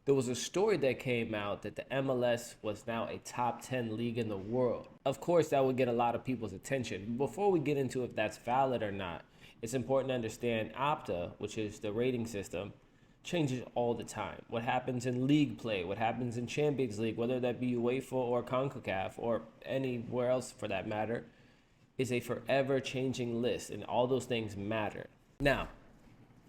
there was a story that came out that the MLS was now a top 10 league in the world. Of course, that would get a lot of people's attention. Before we get into if that's valid or not, it's important to understand Opta, which is the rating system, changes all the time. What happens in league play, what happens in Champions League, whether that be UEFA or CONCACAF or anywhere else for that matter, is a forever changing list, and all those things matter. Now,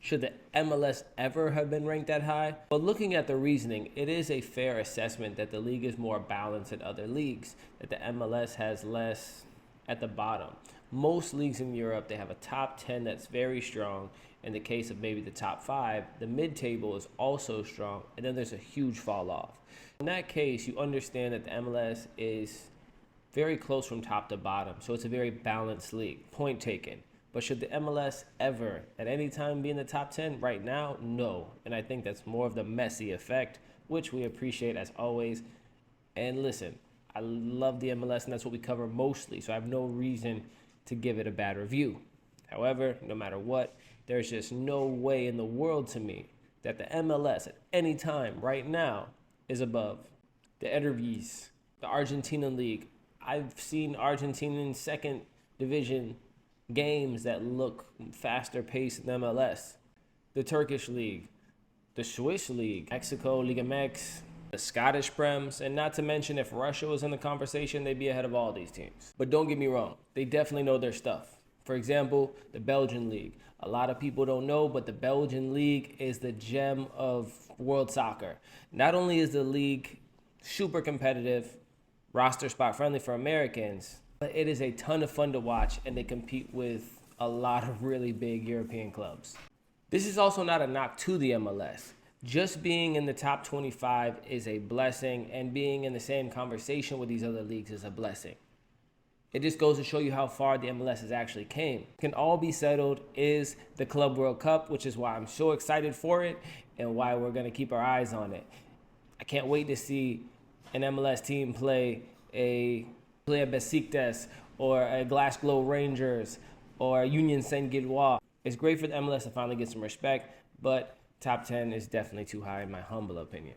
should the MLS ever have been ranked that high? But looking at the reasoning, it is a fair assessment that the league is more balanced than other leagues, that the MLS has less at the bottom. Most leagues in Europe, they have a top 10 that's very strong. In the case of maybe the top 5, the mid-table is also strong, and then there's a huge fall off. In that case, you understand that the MLS is very close from top to bottom, so it's a very balanced league. Point taken. But should the MLS ever, at any time, be in the top 10? Right now, no. And I think that's more of the Messi effect, which we appreciate as always. And listen, I love the MLS, and that's what we cover mostly, so I have no reason to give it a bad review. However, no matter what, there's just no way in the world to me that the MLS at any time right now is above the Eredivisie, the Argentinian League. I've seen Argentinian second division games that look faster paced than MLS. The Turkish League, the Swiss League, Mexico, Liga MX, the Scottish Prems, and not to mention if Russia was in the conversation, they'd be ahead of all these teams. But don't get me wrong, they definitely know their stuff. For example, the Belgian League. A lot of people don't know, but the Belgian League is the gem of world soccer. Not only is the league super competitive, roster spot friendly for Americans, but it is a ton of fun to watch, and they compete with a lot of really big European clubs. This is also not a knock to the MLS. Just being in the top 25 is a blessing, and being in the same conversation with these other leagues is a blessing. It just goes to show you how far the MLS has actually came. Can all be settled is the Club World Cup, which is why I'm so excited for it and why we're going to keep our eyes on it. I can't wait to see an MLS team play a Besiktas or a Glasgow Rangers or a Union Saint-Gilloise. It's great for the MLS to finally get some respect, but top 10 is definitely too high in my humble opinion.